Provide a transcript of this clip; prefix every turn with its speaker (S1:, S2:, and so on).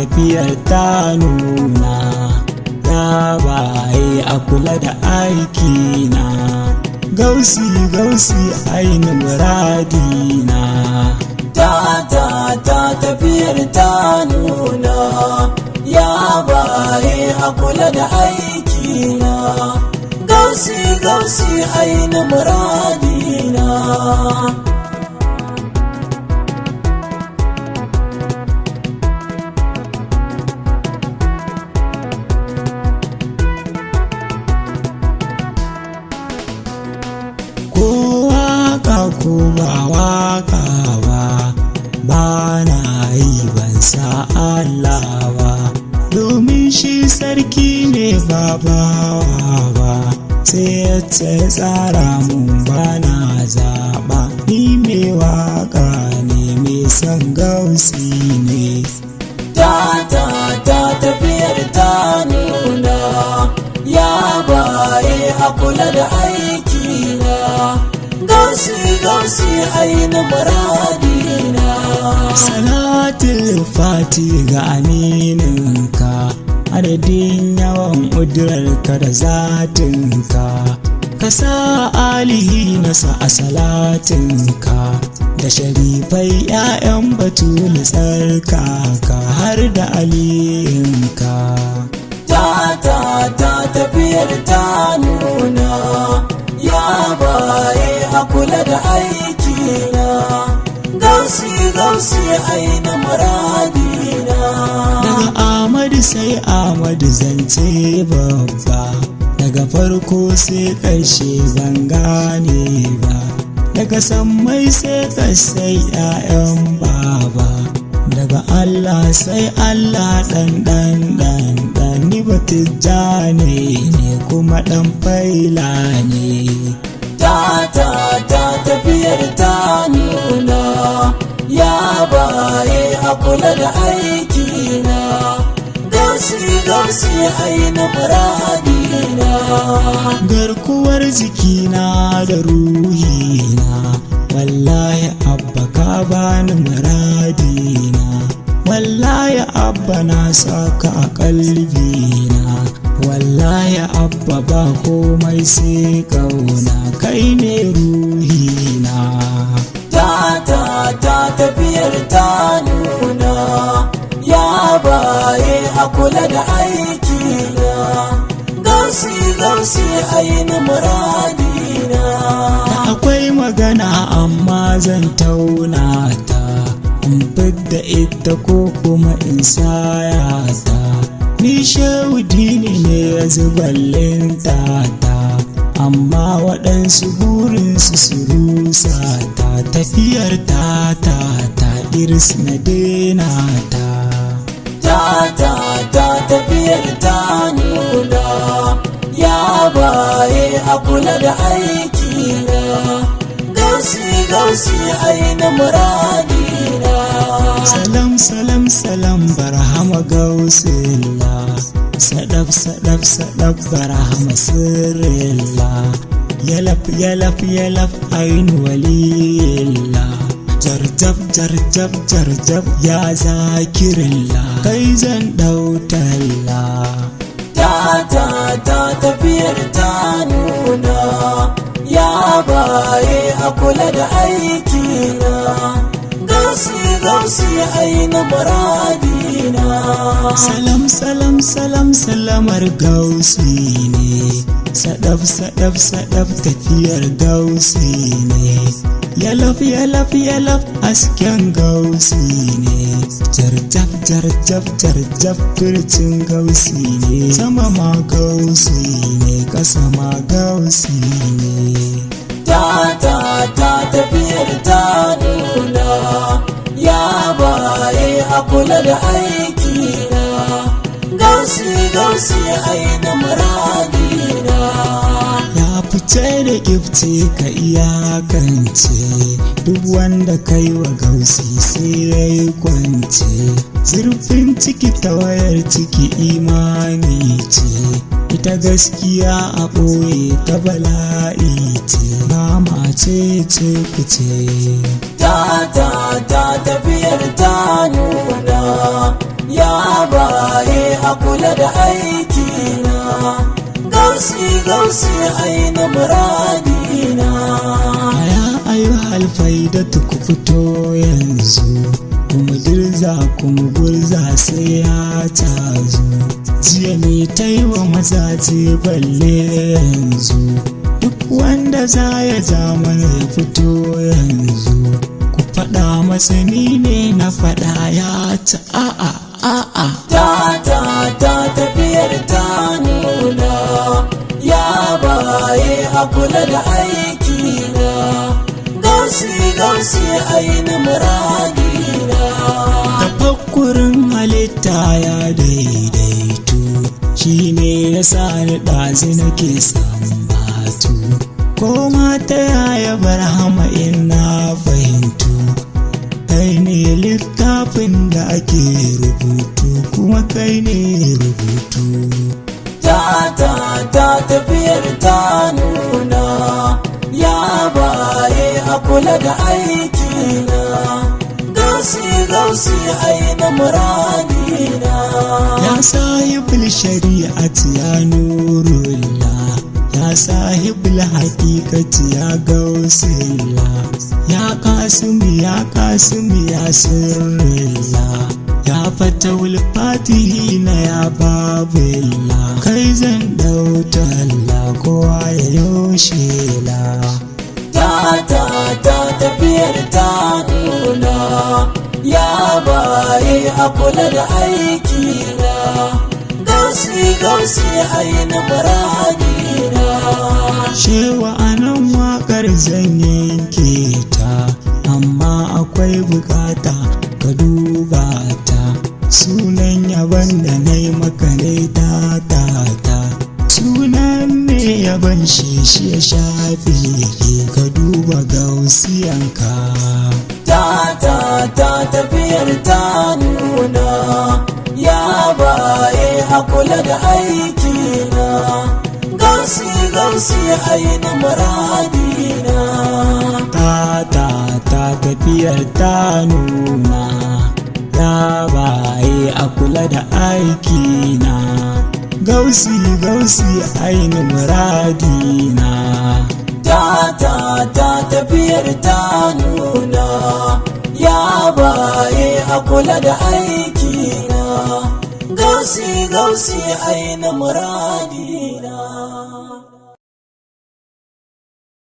S1: tafiyar ta nuna, ya baye a kula da aikina, gausi gausi aini muradina.
S2: Tafiyar ta nuna, ya baye a kula da aikina, gausi gausi aini muradina.
S1: Ko waka ko ba waka ba na yi ban sa Allah ba, domin shi sarki ne ba bawa ba, sai ya tsara mun bana zaɓa. Ni mai waka ne mai son gausi ne.
S2: Tafiyar ta nuna, ya baye a kula da aikina, gausi gausi aini muradina.
S1: Salatul fati ga amininka, adadin yawan ƙudurarka da zatinka, ka sa alihi nasa a salatinka, da sharifai 'ya'yan batul tsarkaka har da aliyinka.
S2: Tafiyar ta nuna, ya baye a kula da aikina, gausi gausi aini muradina.
S1: Daga Ahmadu sai Ahmadu zance babba, daga farko sai ƙarshe ban gane ba, daga sammai sai ƙasai 'ya'yan baba, daga Allah sai Allah ɗan ni batijjani ne kuma ɗan faila ne.
S2: Tafiyar ta nuna, ya baye a kula da aikina, gausi gausi aini muradina.
S1: Garkuwar jikina da ruhina, wallahi abba ka bani muradina, wallahi abba na saka a kalbina, wallahi abba ba komai sai kauna, kai ne ruhina.
S2: Tafiyar ta nuna, ya baye a kula da aikina, gausi gausi aini muradina.
S1: Akwai magana amma zan tauna ta, in fidda ita ko kuma in saya ta, ni shehu dini ne ya zuballinta ta, amma waɗansu burinsu su rusa ta. Tafiyar ta iris na dena ta.
S2: Tafiyar ta nuna, ya baye a kula da aikina, gausi gausi aini muradina.
S1: Salam salam salam barhama gausilla, sadaf sadaf sadaf barhama sirrilla, yalaf yalaf yalaf ainu waliyilla, jarjab jarjab jarjab ya zakirilla, kai zan ɗautalla.
S2: Tafiyar ta nuna, ya baye a kula da aikina, gausi gausi aini muradina.
S1: Salam salam salam salamar gausi ne, sadaf sadaf sadaf tafiyar gausi ne, yalaf yalaf yalaf hasken gausi ne, jarjab jarjab jarjab fircin gausi ne, sama ma gausi ne, ƙasa ma gausi ne.
S2: Tafiyar ta nuna, ya baye a kula da aikina, gausi gausi aini muradina.
S1: Ya fice da gifce ka iyakance, duk wanda kai wa gausi sai ya yi kwance, zurfin ciki ta wayar ciki imani ce, ita gaskiya a ɓoye ta bala'i ce, ba ma ce ku ce.
S2: Tafiyar ta nuna, ya baye a kula da aikina, gausi gausi aina muradina.
S1: Ya ayyuhal faidatu ku fito yanzu, kuma dirza kuma gurza sai ya tazo. Jiya ne ta yi wa mazaje balle yanzu, duk wanda za ya ja mana ya fito yanzu. Ku faɗa masa ni ne na faɗa ya ta a'a a'a.
S2: Ta tafiyar ta nuna, ya baye a kula da aikina, gausi gausi aina muradina.
S1: Tafakkurin halitta ya daidaito, shi ne ya sa ni ɗazi nake sambatu. Ko mata yaya barhama in na fahimtu, kai ne littafin da ake rubutu, kuma kai ne rubutu.
S2: Ta tafiyar ta nuna, ya baye a kula da aikina, gausi gausi aina muradina.
S1: Ya sahibul shari'ati ya nurullah, ya sahibul haqiqati ya gausillah, ya kasimi ya kasimi ya sirrillah, ya fatawul fatihina ya babillah. Kai zan dautalla kowa ya yoshela.
S2: Ta tafiyar ta nuna, ya baye a kula da aikina, gausi gausi aina muradina.
S1: Shewa anan waƙar zan yanke ta, amma akwai bukata ka duba ta. Sunan yaban da na yi maka ne ta. Sunan me yaban shi ya shafe ka duba gausiyanka.
S2: Ta tafiyar ta nuna, ya baye a kula da aikina, gausi gausi aina muradina.
S1: Ta tafiyar ta nuna, ya baye a kula da aikina, gausi gausi aina muradina.
S2: Ta tafiyar ta nuna, ya baye a kula da aikina, gausi gausi aina muradina.